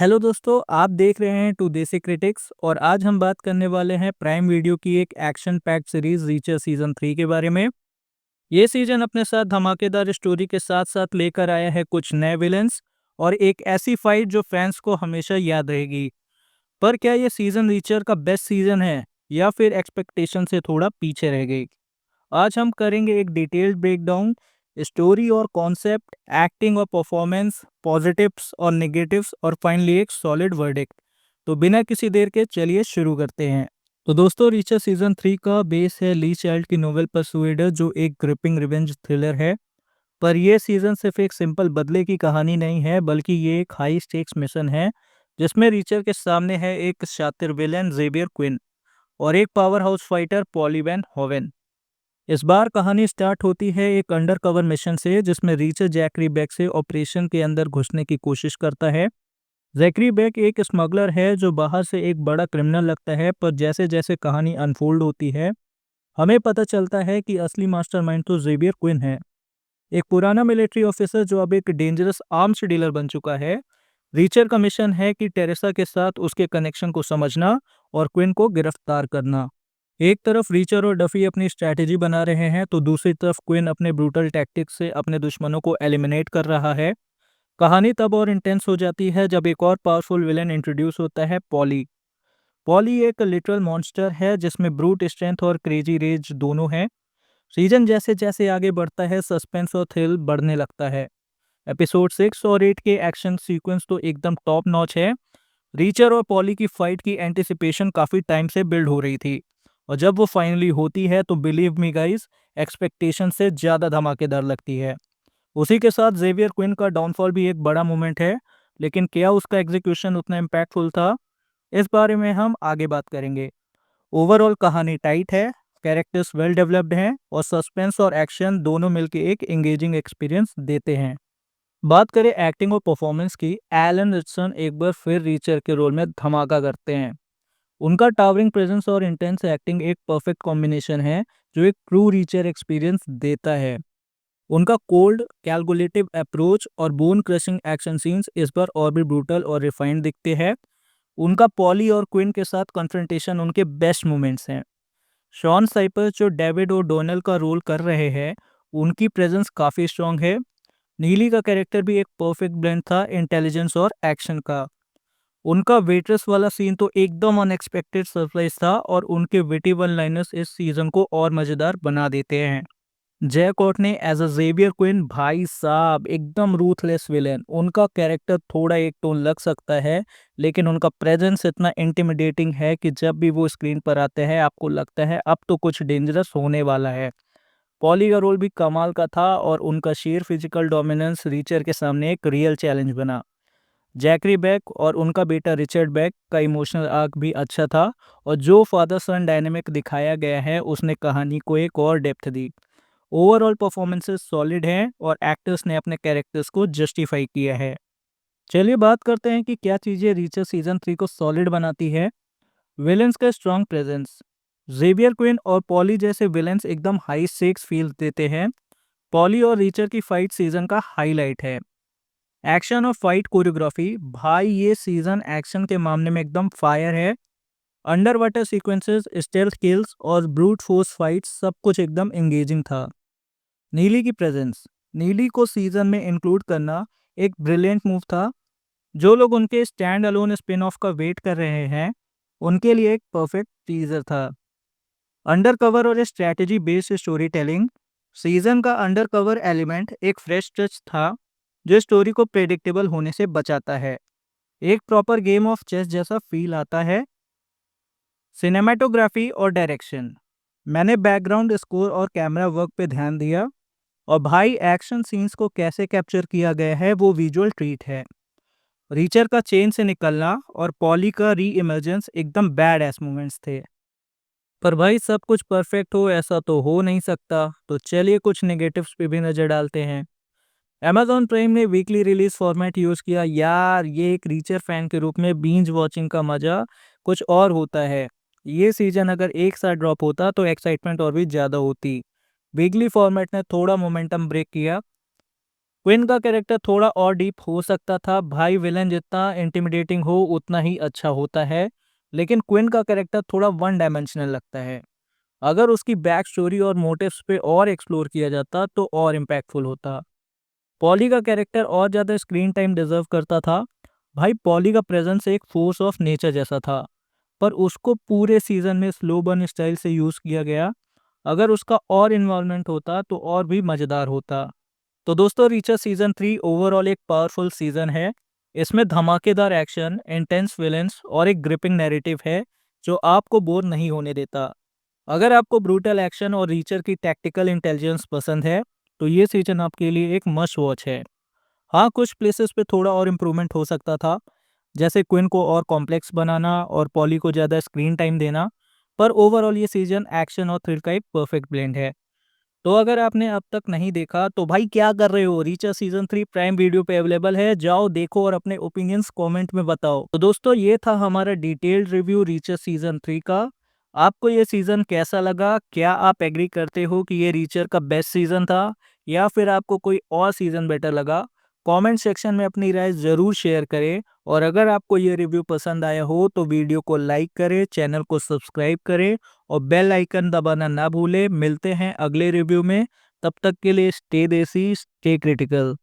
Hello दोस्तों, आप देख रहे हैं टू देसी क्रिटिक्स और आज हम बात करने वाले हैं प्राइम वीडियो की एक action packed series richer season 3 के बारे में। ये सीजन अपने साथ धमाकेदार स्टोरी के साथ साथ लेकर आया है कुछ नए विलेंस और एक ऐसी फाइट जो फैंस को हमेशा याद रहेगी। पर क्या ये सीजन रीचर का बेस्ट सीजन है या फिर एक्सपेक्टेशन से थोड़ा पीछे रह गई? आज हम करेंगे एक डिटेल्ड ब्रेकडाउन, स्टोरी और कॉन्सेप्ट, एक्टिंग और परफॉर्मेंस, पॉजिटिव्स और नेगेटिव्स और फाइनली एक सॉलिड वर्डिक्ट। तो बिना किसी देर के चलिए शुरू करते हैं। तो दोस्तों, रीचर सीजन 3 का बेस है ली चाइल्ड की नोवेल परसुएडर, जो एक ग्रिपिंग रिवेंज थ्रिलर है। पर यह सीजन सिर्फ एक सिंपल बदले की कहानी नहीं है, बल्कि ये एक हाई स्टेक्स मिशन है जिसमें रीचर के सामने है एक शातिर विलेन जेवियर क्विन और एक power house fighter Polly van Hoven. इस बार कहानी स्टार्ट होती है एक अंडरकवर मिशन से जिसमें रीचर जैकरी बेक से ऑपरेशन के अंदर घुसने की कोशिश करता है। जैकरी बेक एक स्मगलर है जो बाहर से एक बड़ा क्रिमिनल लगता है, पर जैसे जैसे कहानी अनफोल्ड होती है हमें पता चलता है कि असली मास्टरमाइंड तो जेवियर क्विन है, एक पुराना मिलिट्री ऑफिसर जो अब एक डेंजरस आर्म्स डीलर बन चुका है। रीचर का मिशन है कि टेरेसा के साथ उसके कनेक्शन को समझना और क्विन को गिरफ्तार करना। एक तरफ रीचर और डफी अपनी स्ट्रैटेजी बना रहे हैं तो दूसरी तरफ क्विन अपने ब्रूटल टैक्टिक्स से अपने दुश्मनों को एलिमिनेट कर रहा है। कहानी तब और इंटेंस हो जाती है जब एक और पावरफुल विलेन इंट्रोड्यूस होता है, पॉली। पॉली एक लिटरल मॉन्स्टर है जिसमें ब्रूट स्ट्रेंथ और क्रेजी रेज दोनों हैं। सीजन जैसे जैसे आगे बढ़ता है सस्पेंस और थ्रिल बढ़ने लगता है। एपिसोड 6 और 8 के एक्शन सीक्वेंस तो एकदम टॉप नॉच है। रीचर और पॉली की फाइट की एंटिसिपेशन काफी टाइम से बिल्ड हो रही थी और जब वो फाइनली होती है तो बिलीव मी गाइस, एक्सपेक्टेशन से ज्यादा धमाकेदार लगती है। उसी के साथ जेवियर क्विन का डाउनफॉल भी एक बड़ा मोमेंट है, लेकिन क्या उसका एग्जीक्यूशन उतना इम्पैक्टफुल था, इस बारे में हम आगे बात करेंगे। ओवरऑल कहानी टाइट है, कैरेक्टर्स वेल डेवलप्ड हैं और सस्पेंस और एक्शन दोनों मिलकर एक एंगेजिंग एक्सपीरियंस देते हैं। बात करें एक्टिंग और परफॉर्मेंस की, एलन रिचसन एक बार फिर रीचर के रोल में धमाका करते हैं। उनका टावरिंग प्रेजेंस और इंटेंस एक्टिंग एक परफेक्ट कॉम्बिनेशन है जो एक ट्रू रीचर एक्सपीरियंस देता है। उनका कोल्ड कैलकुलेटिव अप्रोच और बोन क्रशिंग एक्शन सीन्स इस बार और भी ब्रूटल और रिफाइंड दिखते हैं। उनका पॉली और क्विन के साथ कन्फ्रंटेशन उनके बेस्ट मोमेंट्स हैं। शॉन साइपर जो डेविड और डोनल का रोल कर रहे हैं, उनकी प्रेजेंस काफ़ी स्ट्रांग है। नीली का कैरेक्टर भी एक परफेक्ट ब्लेंड था इंटेलिजेंस और एक्शन का। उनका वेट्रेस वाला सीन तो एकदम अनएक्सपेक्टेड सरप्राइज था और उनके विटी वन लाइनर्स इस सीजन को और मजेदार बना देते हैं। जय कोर्टने एज अ जेवियर क्विन, भाई साहब एकदम रूथलेस विलेन। उनका कैरेक्टर थोड़ा एक टोन लग सकता है, लेकिन उनका प्रेजेंस इतना इंटिमिडेटिंग है कि जब भी वो स्क्रीन पर आते हैं आपको लगता है अब तो कुछ डेंजरस होने वाला है। पॉली का रोल भी कमाल का था और उनका शेयर फिजिकल डोमिनेंस रीचर के सामने एक रियल चैलेंज बना। जैकरी बेक और उनका बेटा रिचर्ड बेक का इमोशनल आर्क भी अच्छा था और जो फादर सन डायनेमिक दिखाया गया है उसने कहानी को एक और डेप्थ दी। ओवरऑल परफॉर्मेंसेस सॉलिड हैं और एक्टर्स ने अपने कैरेक्टर्स को जस्टिफाई किया है। चलिए बात करते हैं कि क्या चीज़ें रीचर सीजन 3 को सॉलिड बनाती है। विलेंस का स्ट्रॉन्ग प्रेजेंस, जेवियर क्विन और पॉली जैसे विलेंस एकदम हाई स्टेक्स फील देते हैं। पॉली और रीचर की फाइट सीजन का हाईलाइट है। एक्शन और फाइट कोरियोग्राफी, भाई ये सीजन एक्शन के मामले में एकदम फायर है। Under water sequences, stealth kills और ब्रूट फोर्स फाइट्स सब कुछ एकदम एंगेजिंग था। नीली की प्रेजेंस, नीली को सीजन में इंक्लूड करना एक ब्रिलियंट मूव था। जो लोग उनके स्टैंड अलोन स्पिन ऑफ का वेट कर रहे हैं उनके लिए एक परफेक्ट टीजर था। अंडरकवर और strategy based story telling, season का अंडरकवर एलिमेंट एक फ्रेश टच था जो स्टोरी को प्रेडिक्टेबल होने से बचाता है। एक प्रॉपर गेम ऑफ चेस जैसा फील आता है। सिनेमाटोग्राफी और डायरेक्शन, मैंने बैकग्राउंड स्कोर और कैमरा वर्क पे ध्यान दिया और भाई एक्शन सीन्स को कैसे कैप्चर किया गया है वो विजुअल ट्रीट है। रीचर का चेन से निकलना और पॉली का री इमर्जेंस एकदम बैड एस मोमेंट्स थे। पर भाई सब कुछ परफेक्ट हो ऐसा तो हो नहीं सकता, तो चलिए कुछ नेगेटिव्स पे भी नज़र डालते हैं। Amazon प्राइम ने वीकली रिलीज फॉर्मेट यूज़ किया यार, ये एक रीचर फैन के रूप में बींज वॉचिंग का मजा कुछ और होता है। ये सीजन अगर एक साथ ड्रॉप होता तो एक्साइटमेंट और भी ज़्यादा होती। वीकली फॉर्मेट ने थोड़ा मोमेंटम ब्रेक किया। क्विन का कैरेक्टर थोड़ा और डीप हो सकता था भाई, विलन जितना इंटिमिडेटिंग हो उतना ही अच्छा होता है, लेकिन क्विन का कैरेक्टर थोड़ा वन डायमेंशनल लगता है। अगर उसकी बैक स्टोरी और मोटिव्स पे और एक्सप्लोर किया जाता तो और इम्पैक्टफुल होता। पॉली का कैरेक्टर और ज़्यादा स्क्रीन टाइम डिजर्व करता था। भाई पॉली का प्रेजेंस एक फोर्स ऑफ नेचर जैसा था, पर उसको पूरे सीजन में स्लो बर्न स्टाइल से यूज़ किया गया। अगर उसका और इन्वॉल्वमेंट होता तो और भी मज़ेदार होता। तो दोस्तों, रीचर सीजन 3 ओवरऑल एक पावरफुल सीजन है। इसमें धमाकेदार एक्शन, इंटेंस विलेंस और एक ग्रिपिंग नैरेटिव है जो आपको बोर नहीं होने देता। अगर आपको ब्रूटल एक्शन और रीचर की टैक्टिकल इंटेलिजेंस पसंद है तो ये सीजन आपके लिए एक मस्ट वॉच है। हाँ, कुछ प्लेसेस पे थोड़ा और इम्प्रूवमेंट हो सकता था, जैसे क्विन को और कॉम्प्लेक्स बनाना और पॉली को ज़्यादा स्क्रीन टाइम देना, पर ओवरऑल ये सीजन एक्शन और थ्रिल का एक परफेक्ट ब्लेंड है। तो अगर आपने अब तक नहीं देखा तो भाई क्या कर रहे हो, रीचर सीजन 3 प्राइम वीडियो पे अवेलेबल है, जाओ देखो और अपने ओपिनियंस कमेंट में बताओ। तो दोस्तों, ये था हमारा डिटेल्ड रिव्यू रीचर सीजन 3 का। आपको ये सीजन कैसा लगा? क्या आप एग्री करते हो कि ये रीचर का बेस्ट सीजन था, या फिर आपको कोई और सीजन बेटर लगा? कमेंट सेक्शन में अपनी राय ज़रूर शेयर करें। और अगर आपको ये रिव्यू पसंद आया हो तो वीडियो को लाइक करें, चैनल को सब्सक्राइब करें और बेल आइकन दबाना ना भूलें। मिलते हैं अगले रिव्यू में, तब तक के लिए स्टे देसी, स्टे क्रिटिकल।